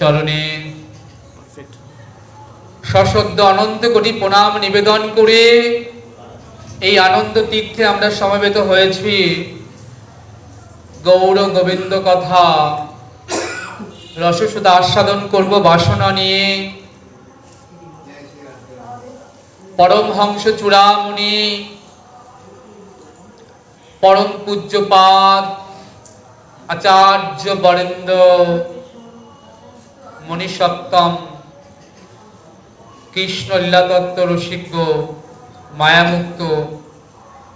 চরণে সশব্দ অনন্ত কোটি প্রণাম নিবেদন করে এই আনন্দ তীর্থে আমরা সমবেত হয়েছি গৌর গোবিন্দ কথা রসসুধা আস্বাদন করব বাসনা নিয়ে। পরমহংস চূড়ামণি পরম পূজ্যপাদ আচার্য বরেন্দ্র মণিসত্তম কৃষ্ণ লীলাতত্ত্ব রসিজ্ঞ মায়ামুক্ত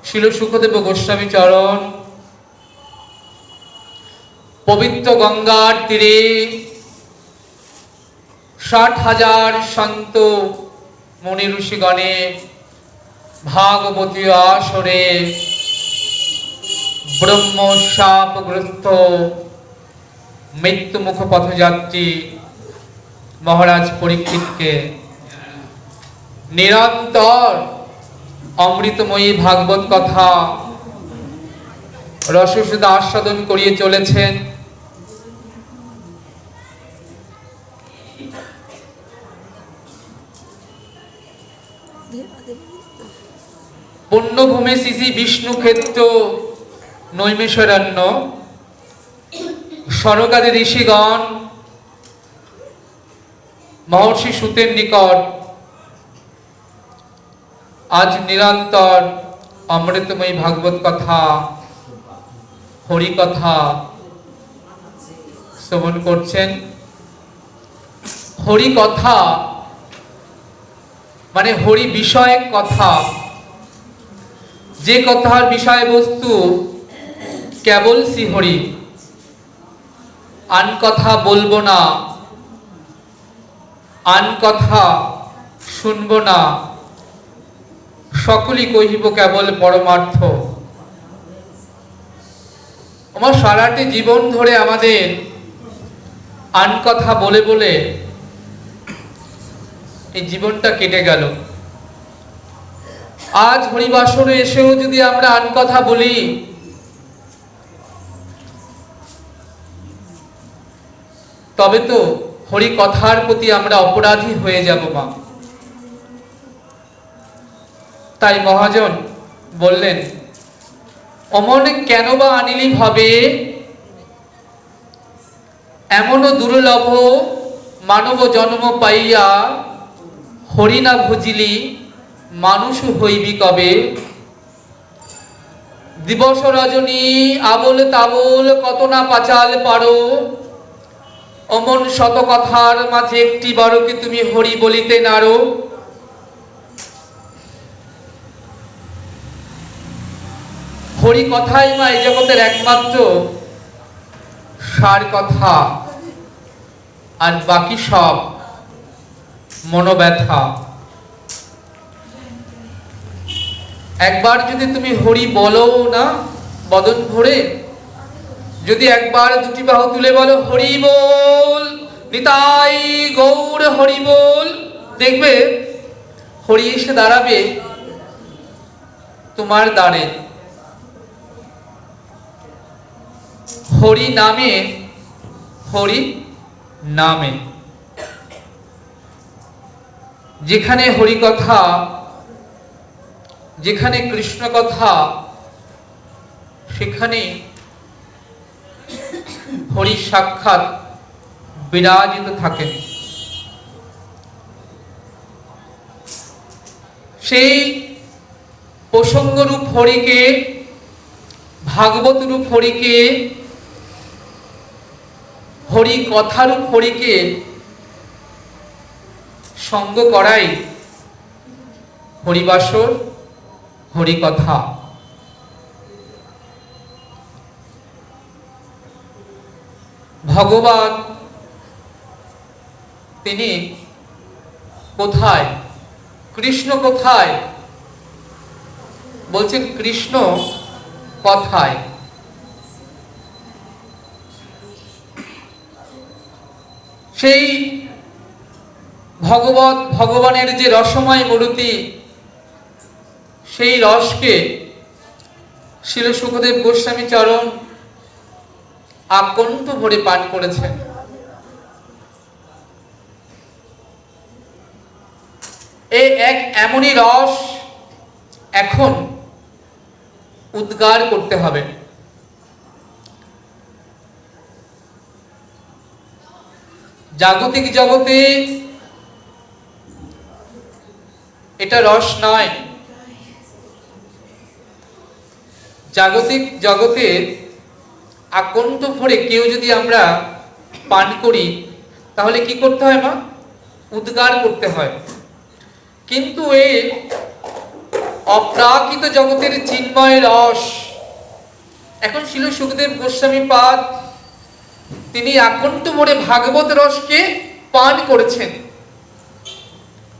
শিল সুখদেব গোস্বামী চরণ পবিত্র গঙ্গার তীরে ৬০,০০০ সন্ত মুনি ঋষিগণে ভাগবতী আসরে ব্রহ্ম শাপগ্রস্ত মৃত্যুমুখ পথযাত্রী মহারাজ পরীক্ষিতকে নিরন্তর অমৃতময়ী ভাগবত কথা রসসুধা আস্বাদন করিয়ে চলেছেন। পুণ্যভূমি শ্রী বিষ্ণু ক্ষেত্র নৈমিষারণ্য স্বর্গাদি ঋষিগণ মহর্ষি সুতের নিকট আজ নিরন্তর অমৃতময়ী ভাগবত কথা হরি কথা শ্রবণ করছেন। হরি কথা মানে হরি বিষয়ক কথা, যে কথার বিষয়বস্তু কেবল শ্রীহরি, আন কথা বলবো না, আন কথা শুনবো না, সকলই কহিব কেবল পরমার্থ। আমার সারাটি জীবন ধরে আমাদের আন কথা বলে বলে এই জীবনটা কেটে গেল। আজ হরিবাসরে এসেও যদি আমরা আন কথা বলি, তবে তো হরি কথার প্রতি আমরা অপরাধী হয়ে যাব মা। তাই মহাজন বললেন, অমনে কেন বা আনিলি ভাবে, এমনও দুর্লভ মানব জন্ম পাইয়া, হরি না ভজিলি মানুষ হইবি কবে। দিবস রজনী আবল তাবল কত না পাচাল পারো, অমন শত কথার মাঝে একটি বারো কি তুমি হরি বলিতে নারো। হরি কথাই মা এই জগতের একমাত্র সার কথা, আর বাকি সব মনোব্যথা। একবার যদি তুমি হরি বলো না বদন ভরে, যদি একবার দুটি বাহু তুলে বলো হরি বল, নিতাই গৌর হরি বল, দেখবে হরি এসে দাঁড়াবে তোমার দ্বারে। হরি নামে, হরি নামে, যেখানে হরি কথা, যেখানে কৃষ্ণ কথা, সেখানে হরি সাক্ষাৎ বিরাজিত থাকেন। সেই প্রসঙ্গরূপ হরিকে, ভাগবত রূপ হরিকে, হরি কথারূপ হরিকে সঙ্গ করাই হরিবাসর, হরি কথা। ভগবান তিনি কোথায়, কৃষ্ণ কোথায়? বলছেন কৃষ্ণ কথায়। সেই ভগবানের যে রসময় মূর্তি, সেই রসকে শিল সুখদেব গোস্বামী চরণ আকণ্ঠ ভরে পান করেছেন। এক এমনই রস এখন উদ্গার করতে হবে। জাগতিক জগতে এটা রস নয়। জাগতিক জগতে আকণ্ঠ ভরে কেউ যদি আমরা পান করি তাহলে কি করতে হয় মা? উদ্গার করতে হয়। কিন্তু এই অপ্রাকৃত জগতের চিন্ময় রস এখন ছিল সুখদেব গোস্বামী পাদ, তিনি আকণ্ঠ ভরে ভাগবত রসকে পান করেছেন।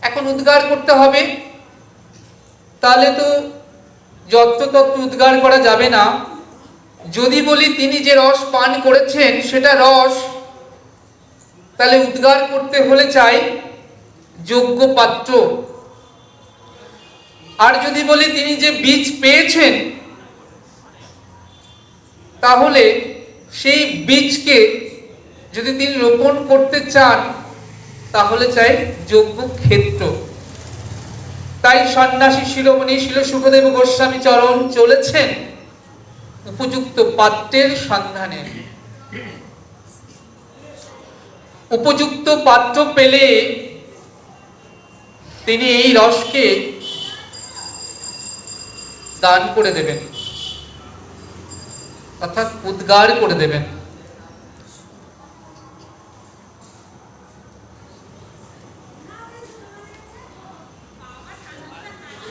এখন উদ্গার করতে হবে, তাহলে তো যত্রতত্র উদ্গার করা যাবে না। যদি বলি তিনি যে রস পান করেছেন সেটা রস, তাহলে উদ্গার করতে হলে চাই যোগ্য পাত্র। আর যদি বলি তিনি যে বীজ পেয়েছেন, তাহলে সেই বীজকে যদি তিনি রোপণ করতে চান তাহলে চাই যোগ্য ক্ষেত্র। তাই সন্ন্যাসী শিরোমণি শিল সুখদেব গোস্বামী চরণ চলেছেন উপযুক্ত পাত্রের সন্ধানে। উপযুক্ত পাত্র পেলে তিনি এই রসকে দান করে দেবেন, অর্থাৎ উদ্গার করে দেবেন।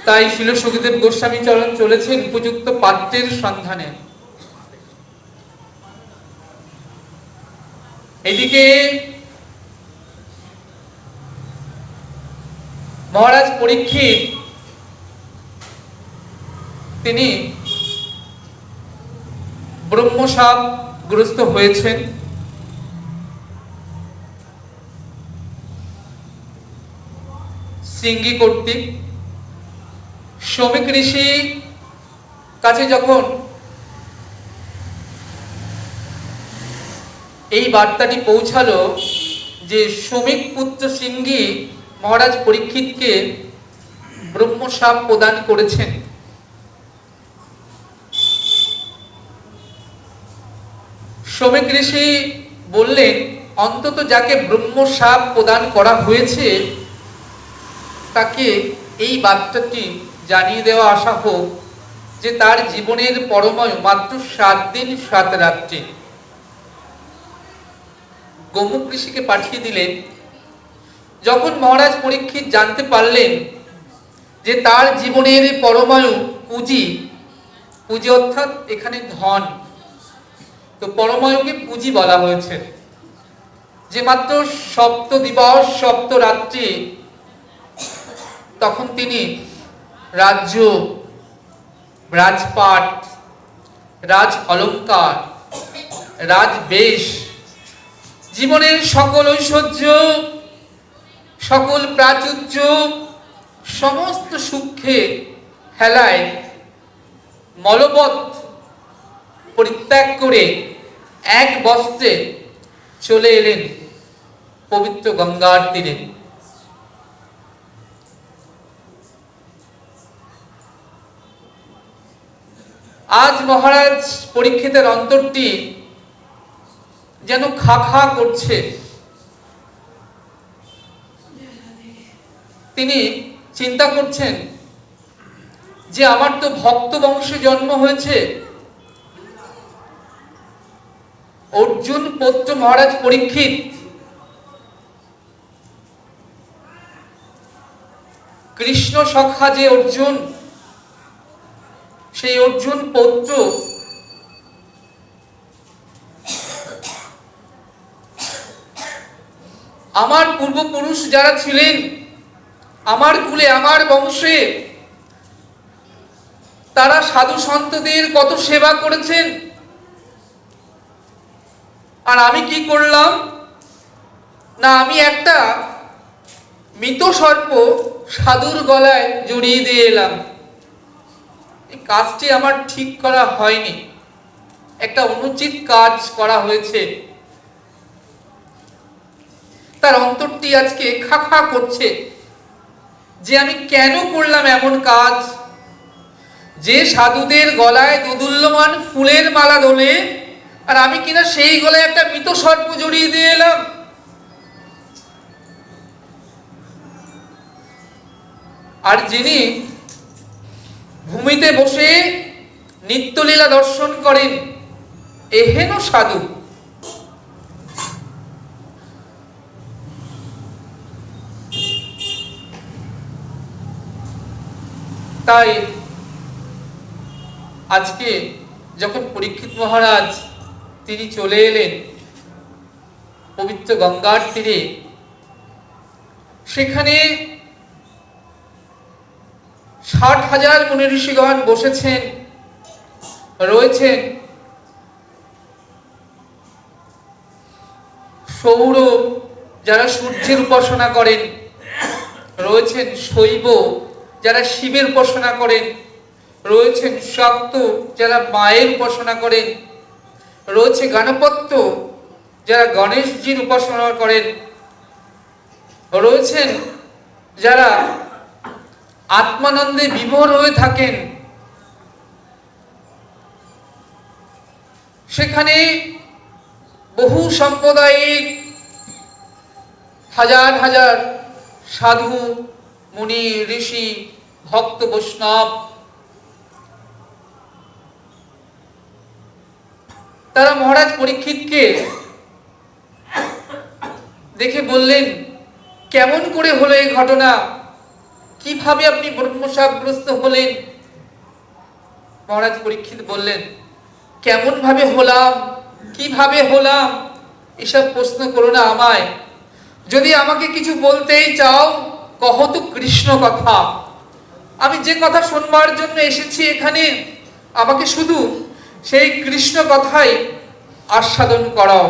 তাই শিল সুখদেব গোস্বামী চরণ চলেছেন উপযুক্ত পাত্রের সন্ধানে। এদিকে মহারাজ পরীক্ষিত তিনি ব্রহ্মশাপ গ্রস্ত হয়েছেন। সিঙ্গি কর্তৃক শমিক ঋষি কাছে যখন এই বার্তাটি পৌঁছালো যে শমিক পুত্র সিঙ্গি মহারাজ পরীক্ষিতকে ব্রহ্মশাপ প্রদান করেছেন, শমিক ঋষি বললেন অন্তত যাকে ব্রহ্মশাপ প্রদান করা হয়েছে তাকে এই বার্তাটি জানিয়ে দেওয়া আসা হোক যে তার জীবনের পরমায়ু মাত্র 7 দিন 7 রাত্রি। গোমুখ ঋষিকে পাঠিয়ে দিলেন। যখন মহারাজ পরীক্ষিত জানতে পারলেন যে তার জীবনের পরমায়ু পুঁজি, পুঁজি অর্থাৎ এখানে ধন, তো পরমায়ুকে পুঁজি বলা হয়েছে, যে মাত্র 7 দিবস 7 রাত্রি, তখন তিনি রাজ্য, রাজপাট, রাজ অলঙ্কার, রাজবেশ, জীবনের সকল ঐশ্বর্য, সকল প্রাচুর্য, সমস্ত সুখে হেলায় মলবৎ পরিত্যাগ করে এক বস্ত্রে চলে এলেন পবিত্র গঙ্গার তীরে। আজ মহারাজ পরীক্ষিতের অন্তরটি যেন খা খা করছে। তিনি চিন্তা করছেন যে আমার তো ভক্ত বংশে জন্ম হয়েছে, অর্জুন পুত্র মহারাজ পরীক্ষিত, কৃষ্ণ সখা যে অর্জুন, সেই অর্জুন পুত্র আমার পূর্বপুরুষ যারা ছিলেন আমার কুলে, আমার বংশে, তারা সাধু সন্তদের কত সেবা করেছেন, আর আমি কি করলাম না, আমি একটা মৃত সর্প সাধুর গলায় জড়িয়ে দিয়ে এলাম। এই কাজটি আমার ঠিক করা হয়নি, একটা অনুচিত কাজ করা হয়েছে। তার অন্তরটি আজকে খা খা করছে। যে আমি কেন করলাম এমন কাজ, যে সাধুদের গলায় দোদুল্যমান ফুলের মালা দোলে আর আমি কিনা সেই গলায় একটা মৃত সর্প জড়িয়ে দিয়ে এলাম। আর যিনি ভূমিতে বসে নিত্যলীলা দর্শন করেন, এহেন সাধু। তাই আজকে যখন পরীক্ষিত মহারাজ তিনি চলে এলেন পবিত্র গঙ্গার তীরে, সেখানে 60,000 মুনি ঋষিগণ বসেছেন, রয়েছেন। সৌর যারা সূর্যের উপাসনা করেন, রয়েছেন শৈব যারা শিবের উপাসনা করেন, রয়েছেন শাক্ত যারা মায়ের উপাসনা করেন, রয়েছে গণপত্য যারা গণেশজির উপাসনা করেন, রয়েছেন যারা আত্মানন্দে বিভোর হয়ে থাকেন। সেখানে বহু সম্প্রদায়ের হাজার হাজার সাধু মুনি ঋষি ভক্ত বৈষ্ণব, তারা মহারাজ পরীক্ষিতকে দেখে বললেন, কেমন করে হলো এই ঘটনা, কিভাবে আপনি ব্রহ্মশাপগ্রস্ত হলেন? মহারাজ পরীক্ষিত বললেন, কেমন ভাবে হলাম, কিভাবে হলাম, এসব প্রশ্ন করো না আমায়। যদি আমাকে কিছু বলতেই চাও, কহ তো কৃষ্ণ কথা। আমি যে কথা শুনবার জন্য এসেছি এখানে, আমাকে শুধু সেই কৃষ্ণ কথাই আস্বাদন করাও।